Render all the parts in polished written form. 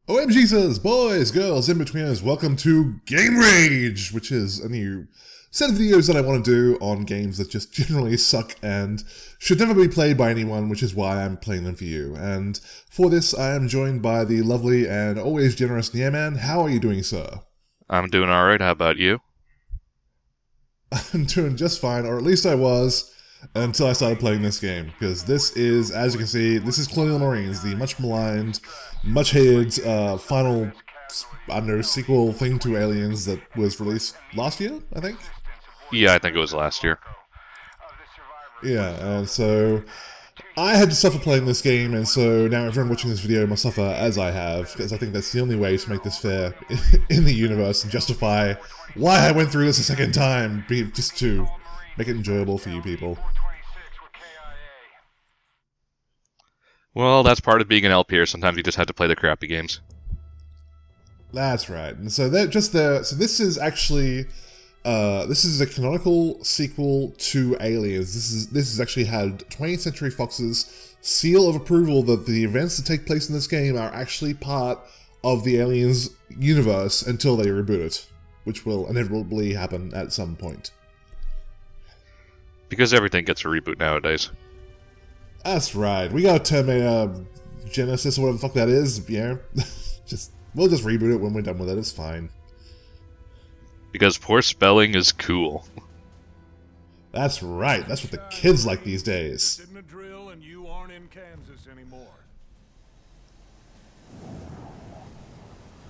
OMGs, boys, girls, in-betweeners, welcome to Game Rage, which is a new set of videos that I want to do on games that just generally suck and should never be played by anyone, which is why I'm playing them for you. And for this, I am joined by the lovely and always generous Niaman. How are you doing, sir? I'm doing alright, how about you? I'm doing just fine, or at least I was, until I started playing this game, because this is, as you can see, this is Colonial Marines, the much maligned, much hated final, I don't know, sequel thing to Aliens that was released last year, I think? Yeah, I think it was last year. Yeah, and so I had to suffer playing this game, and so now everyone watching this video must suffer as I have, because I think that's the only way to make this fair in the universe and justify why I went through this a second time, just to make it enjoyable for you people. Well, that's part of being an LPer. Sometimes you just have to play the crappy games. That's right. And so they're just there. So this is actually this is a canonical sequel to Aliens. This has actually had 20th Century Fox's seal of approval that the events that take place in this game are actually part of the Aliens universe until they reboot it, which will inevitably happen at some point. Because everything gets a reboot nowadays. That's right. We got Terminator Genesis or whatever the fuck that is. Yeah, we'll just reboot it when we're done with it. It's fine. Because poor spelling is cool. That's right. That's what the kids like these days. Didn't a drill and you aren't in Kansas anymore.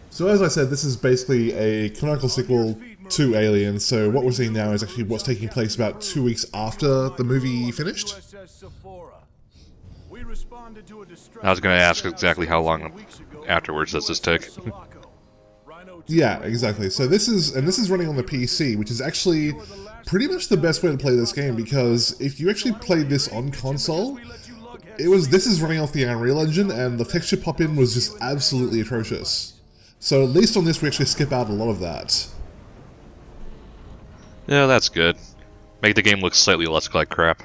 So as I said, this is basically a canonical sequel to Aliens, so what we're seeing now is actually what's taking place about 2 weeks after the movie finished. I was going to ask exactly how long afterwards does this take. Yeah, exactly. So this is running on the PC, which is actually pretty much the best way to play this game, because if you actually played this on console, this is running off the Unreal Engine, and the texture pop-in was just absolutely atrocious. So at least on this we actually skip out a lot of that. Yeah, that's good. Make the game look slightly less like crap.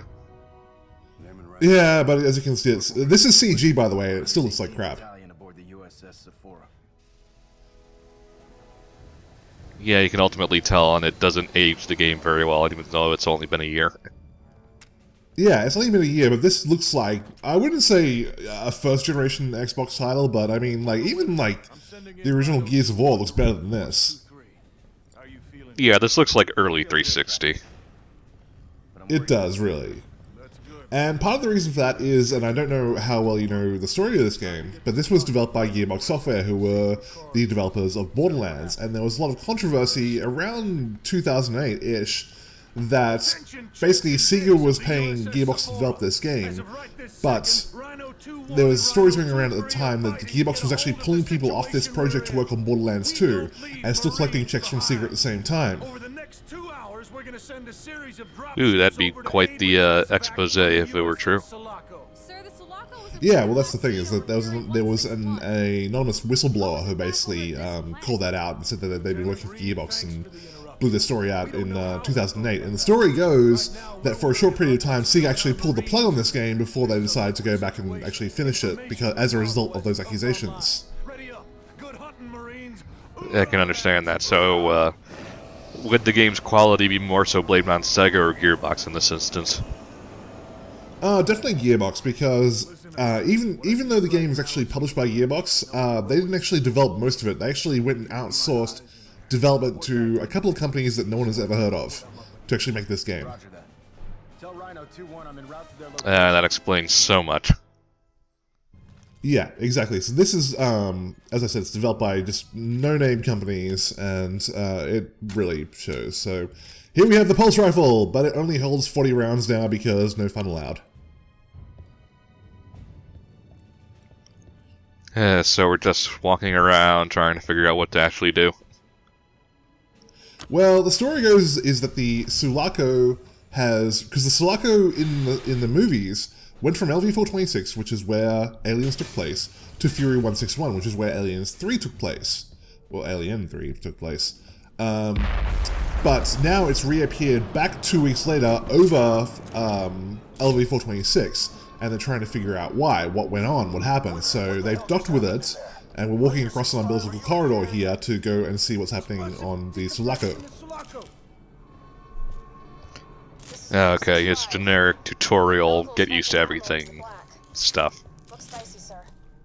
Yeah, but as you can see, this is CG, by the way. It still looks like crap. Yeah, you can ultimately tell, and it doesn't age the game very well, even though it's only been a year. Yeah, it's only been a year, but this looks like, I wouldn't say a first-generation Xbox title, but I mean, like, even like the original Gears of War looks better than this. Yeah, this looks like early 360. It does, really. And part of the reason for that is, and I don't know how well you know the story of this game, but this was developed by Gearbox Software, who were the developers of Borderlands, and there was a lot of controversy around 2008-ish that basically Sega was paying Gearbox to develop this game, but there was stories going around at the time that Gearbox was actually pulling people off this project to work on Borderlands 2, and still collecting checks from Sega at the same time. Ooh, that'd be quite the expose if it were true. Yeah, well that's the thing, is that there was an anonymous whistleblower who basically called that out and said that they'd been working for Gearbox and blew this story out in 2008. And the story goes that for a short period of time, Sega actually pulled the plug on this game before they decided to go back and actually finish it, because as a result of those accusations. I can understand that. So, would the game's quality be more so blamed on Sega or Gearbox in this instance? Definitely Gearbox, because even though the game is actually published by Gearbox, they didn't actually develop most of it. They actually went and outsourced development to a couple of companies that no one has ever heard of to actually make this game. That explains so much. Yeah, exactly. So this is, as I said, it's developed by just no-name companies, and it really shows. So here we have the pulse rifle, but it only holds 40 rounds now because no fun allowed. So we're just walking around trying to figure out what to actually do. Well, the story goes is that the Sulaco has, because the Sulaco in the movies went from LV-426, which is where Aliens took place, to Fury 161, which is where Aliens 3 took place. Well, Alien 3 took place. But now it's reappeared back 2 weeks later over LV-426, and they're trying to figure out why, what went on, what happened. So they've docked with it, And we're walking across an umbilical corridor here to go and see what's happening on the Sulaco. Okay, it's generic tutorial, get used to everything stuff.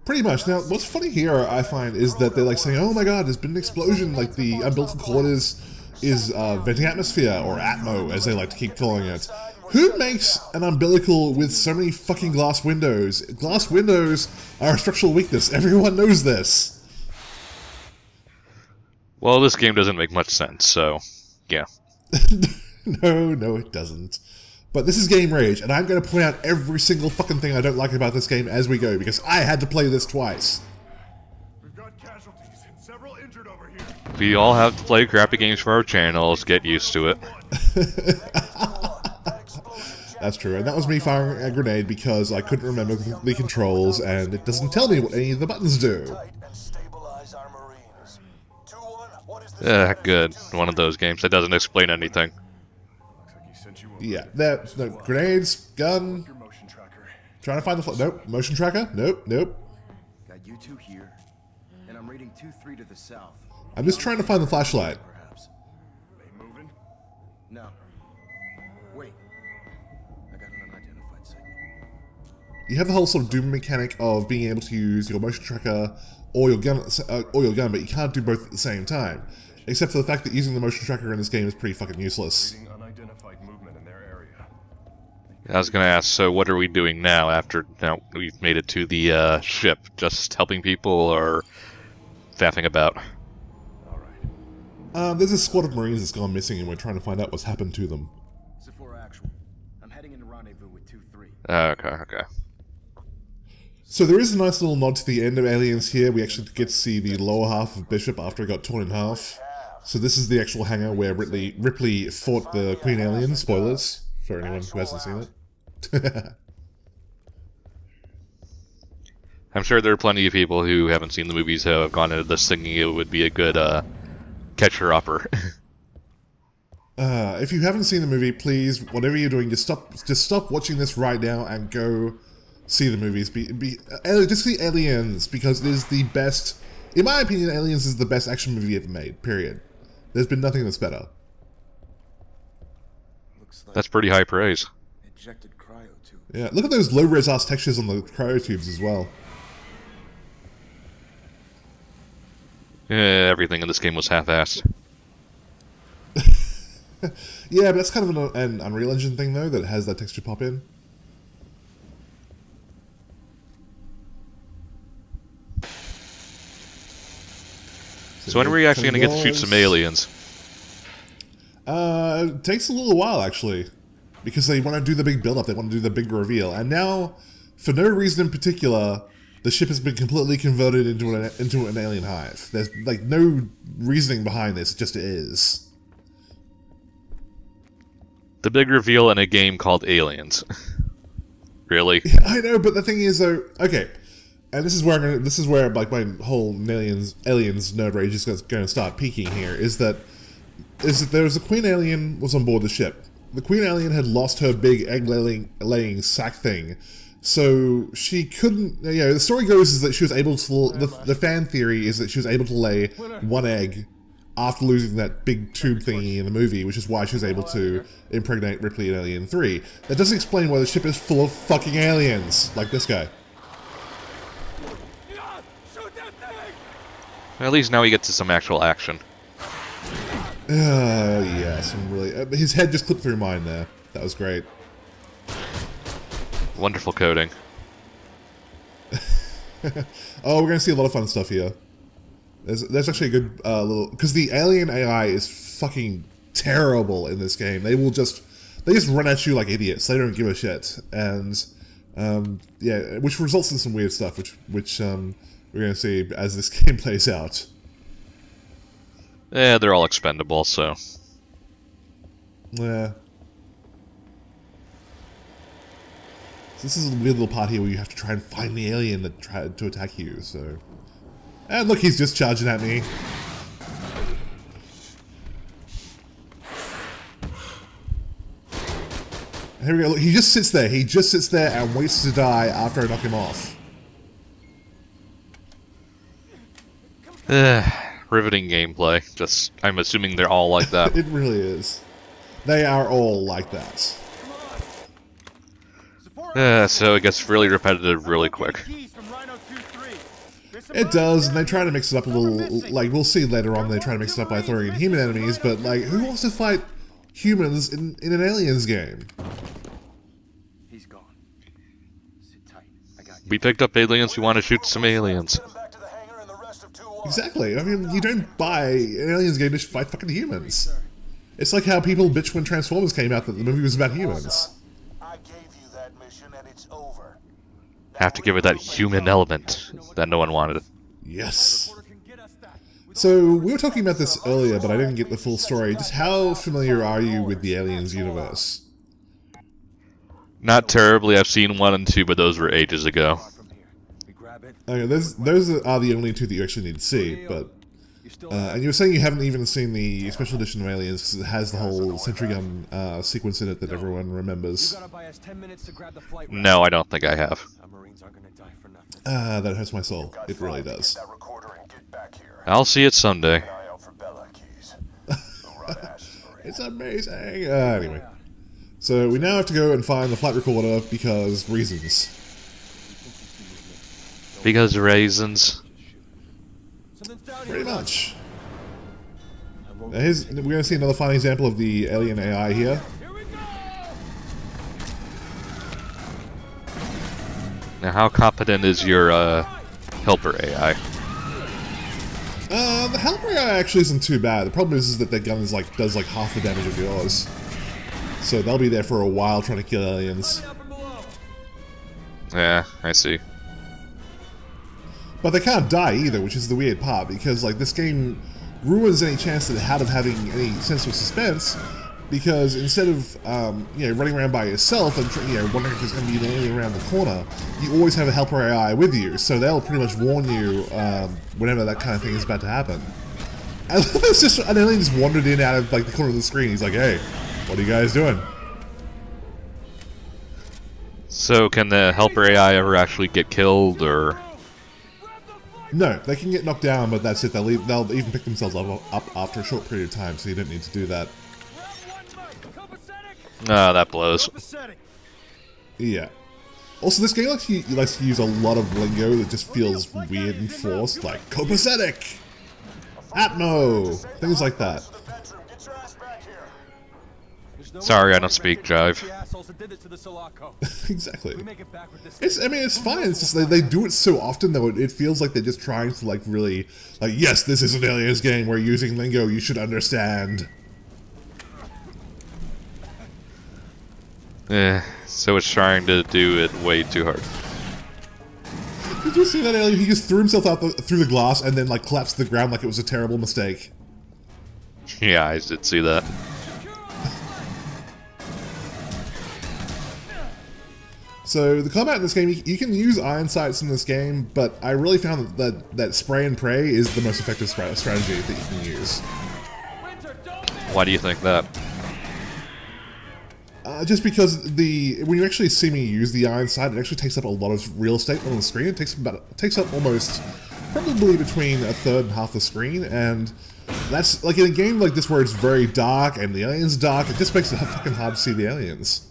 Pretty much. Now, what's funny here, I find, is that they're like saying, oh my god, there's been an explosion, like the umbilical cord is venting atmosphere, or Atmo, as they like to keep calling it. Who makes an umbilical with so many fucking glass windows? Glass windows are a structural weakness. Everyone knows this. Well, this game doesn't make much sense, so, yeah. No, it doesn't. But this is Game Rage, and I'm going to point out every single fucking thing I don't like about this game as we go, because I had to play this twice. We've got casualties and several injured over here. We all have to play crappy games for our channels, get used to it. That's true, and that was me firing a grenade because I couldn't remember the controls, and it doesn't tell me what any of the buttons do. Good. One of those games that doesn't explain anything. Yeah, no, grenades, gun. Trying to find the nope, motion tracker. Nope. Got you two here, and I'm reading 2-3 to the south. I'm just trying to find the flashlight. Perhaps. They moving? No. Wait. I got an unidentified signal. You have the whole sort of Doom mechanic of being able to use your motion tracker or your gun, but you can't do both at the same time. Except for the fact that using the motion tracker in this game is pretty fucking useless. I was gonna ask, so what are we doing now after we've made it to the ship? Just helping people or faffing about? There's a squad of Marines that's gone missing and we're trying to find out what's happened to them. Sephora actual. I'm heading into rendezvous with 2-3. Okay. So there is a nice little nod to the end of Aliens here. We actually get to see the lower half of Bishop after it got torn in half. So this is the actual hangar where Ripley fought the Queen Alien. Spoilers for anyone who hasn't seen it. I'm sure there are plenty of people who haven't seen the movies who have gone into this thinking it would be a good catcher-upper. If you haven't seen the movie, please, whatever you're doing, just stop watching this right now and go see the movies. Just see Aliens, because it is the best. In my opinion, Aliens is the best action movie ever made. Period. There's been nothing that's better. That's pretty high praise. Yeah, look at those low-res ass textures on the cryotubes as well. Yeah, everything in this game was half-assed. Yeah, but that's kind of an Unreal Engine thing, though, that it has that texture pop in. So when are we actually going to get to shoot some aliens? It takes a little while, actually. Because they want to do the big build-up, they want to do the big reveal. And now, for no reason in particular, the ship has been completely converted into an alien hive. There's, like, no reasoning behind this, it just is. The big reveal in a game called Aliens. Really? Yeah, I know, but the thing is, though, okay, and this is where like my whole aliens nerd rage is going to start peaking here. Is that there was a Queen Alien was on board the ship. The Queen Alien had lost her big egg-laying sack thing, so she couldn't. You know, the story goes is that she was able to. The fan theory is that she was able to lay one egg after losing that big tube thingy in the movie, which is why she was able to impregnate Ripley in Alien 3. That doesn't explain why the ship is full of fucking aliens, like this guy. At least now we get to some actual action. Yeah, some really... his head just clipped through mine there. That was great. Wonderful coding. Oh, we're going to see a lot of fun stuff here. There's actually a good little... Because the alien AI is fucking terrible in this game. They just run at you like idiots. They don't give a shit. And, yeah, which results in some weird stuff, which we're going to see as this game plays out. Yeah, they're all expendable, so... Yeah. So this is a weird little part here where you have to try and find the alien that tried to attack you, so... And look, he's just charging at me. Here we go, look, he just sits there. He just sits there and waits to die after I knock him off. Riveting gameplay. Just, I'm assuming they're all like that. It really is. They are all like that. So it gets really repetitive really quick. It does, and they try to mix it up a little, like, we'll see later on, they try to mix it up by throwing in human enemies, but, like, who wants to fight humans in an Aliens game? He's gone. Sit tight. I got you. We picked up aliens, we want to shoot some aliens. Exactly, I mean, you don't buy an Aliens game to fight fucking humans. It's like how people bitched when Transformers came out that the movie was about humans. I gave you that mission and it's over. Have to give it that human element that no one wanted. Yes. So, we were talking about this earlier, but I didn't get the full story. Just how familiar are you with the Aliens universe? Not terribly, I've seen 1 and 2, but those were ages ago. Okay, those are the only two that you actually need to see, but... and you were saying you haven't even seen the special edition of Aliens because it has the whole sentry gun sequence in it that everyone remembers. No, I don't think I have. That hurts my soul. It really does. I'll see it someday. It's amazing! Anyway. So we now have to go and find the flight recorder because reasons. Because raisins. Pretty much. Now we're going to see another fine example of the alien AI here. Now, how competent is your helper AI? The helper AI actually isn't too bad. The problem is that their gun is does half the damage of yours. So they'll be there for a while trying to kill aliens. Yeah, I see. But they can't die either, which is the weird part, because this game ruins any chance that it had of having any sense of suspense, because instead of running around by yourself and wondering if there's going to be an alien around the corner, you always have a helper AI with you, so they'll pretty much warn you whenever that kind of thing is about to happen. And there's just an alien just wandered in out of the corner of the screen. He's like, "Hey, what are you guys doing?" So can the helper AI ever actually get killed, or? No, they can get knocked down, but that's it. They'll even pick themselves up after a short period of time, so you don't need to do that. Ah, that blows. Yeah. Also, this game likes to use a lot of lingo that just feels weird and forced, like copacetic, Atmo, things like that. Sorry, I don't speak jive. Exactly. It's fine. It's just they do it so often though it feels like they're just trying to really yes, this is an Aliens game. We're using lingo you should understand. So it's trying to do it way too hard. Did you see that alien? He just threw himself out through the glass and then collapsed to the ground like it was a terrible mistake. Yeah, I did see that. So the combat in this game, you can use iron sights in this game, but I really found that spray and pray is the most effective strategy that you can use. Why do you think that? Just because when you actually see me use the iron sight, it actually takes up a lot of real estate on the screen. It takes up almost, probably between a third and half the screen, and that's in a game like this where it's very dark and the alien's dark, it just makes it fucking hard to see the aliens.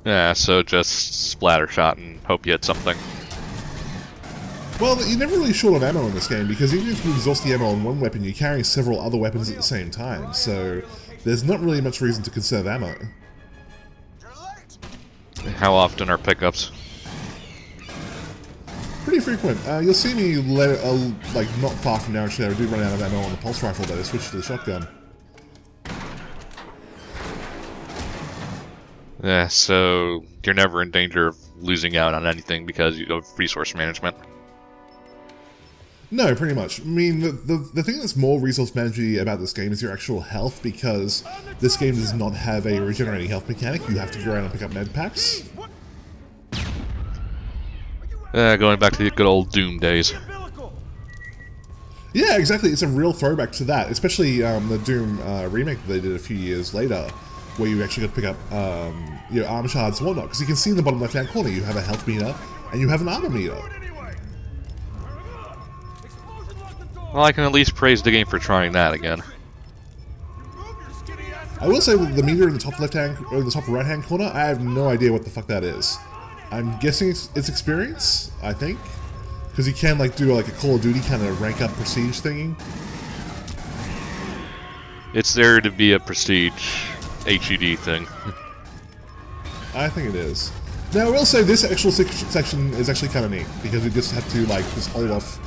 Yeah, so just splatter shot and hope you hit something. Well, you're never really short of ammo in this game, because even if you exhaust the ammo on one weapon, you're carrying several other weapons at the same time, so there's not really much reason to conserve ammo. How often are pickups? Pretty frequent. You'll see me, not far from now, actually, I do run out of ammo on the pulse rifle, but I switched to the shotgun. Yeah, so you're never in danger of losing out on anything because of resource management. No, pretty much. I mean, the thing that's more resource management about this game is your actual health, because this game does not have a regenerating health mechanic. You have to go around and pick up med packs. Going back to the good old Doom days. Yeah, exactly. It's a real throwback to that, especially the Doom remake that they did a few years later, where you actually got to pick up your armor shards and whatnot. Because you can see in the bottom left-hand corner, you have a health meter and you have an armor meter. Well, I can at least praise the game for trying that again. I will say that the meter in the top left-hand or the top right-hand corner, I have no idea what the fuck that is. I'm guessing it's experience, I think, because you can like do like a Call of Duty kind of rank up prestige thingy. It's there to be a prestige HUD thing. I think it is. Now, I will say this actual section is actually kind of neat, because we just have to, like, just hold off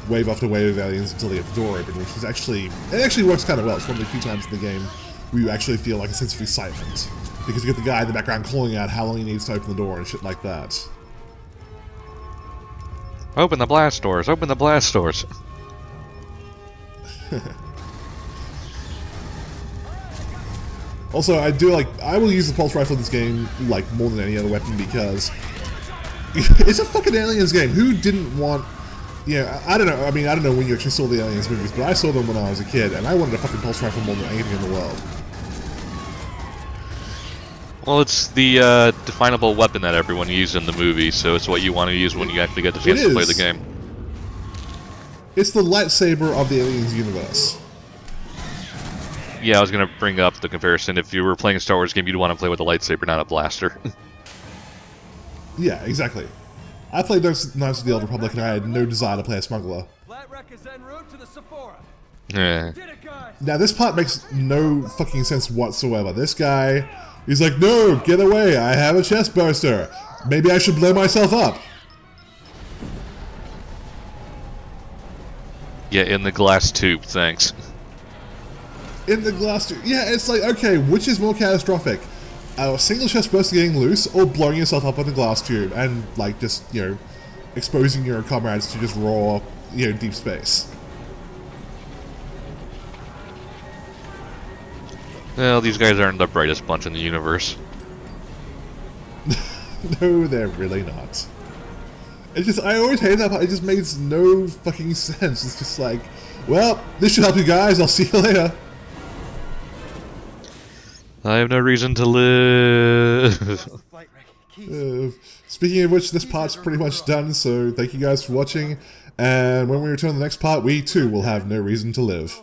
wave after wave of aliens until they get the door open, which is actually... It actually works kind of well. It's one of the few times in the game where you actually feel like a sense of excitement, because you get the guy in the background calling out how long he needs to open the door and shit like that. Open the blast doors! Open the blast doors! Also, I will use the pulse rifle in this game, like, more than any other weapon, because it's a fucking aliens game. Who didn't want, I don't know, I don't know when you actually saw the aliens movies, but I saw them when I was a kid, and I wanted a fucking pulse rifle more than anything in the world. Well, it's the definable weapon that everyone used in the movie, so it's what you want to use when you actually get the chance to play the game. It's the lightsaber of the aliens universe. Yeah, I was going to bring up the comparison. If you were playing a Star Wars game, you'd want to play with a lightsaber, not a blaster. Yeah, exactly. I played Knights of the Old Republic, and I had no desire to play a smuggler. Yeah. Now, this part makes no fucking sense whatsoever. This guy, he's like, no, get away, I have a chest burster. Maybe I should blow myself up. Yeah, in the glass tube, thanks. In the glass tube. Yeah, it's like, okay, which is more catastrophic? A single chest burst getting loose, or blowing yourself up in the glass tube and, like, just, exposing your comrades to just raw, deep space? Well, these guys aren't the brightest bunch in the universe. No, they're really not. It's just, I always hate that part. It just makes no fucking sense. It's just like, well, this should help you guys. I'll see you later. I have no reason to live. Speaking of which, this part's pretty much done, so thank you guys for watching, and when we return to the next part, we too will have no reason to live.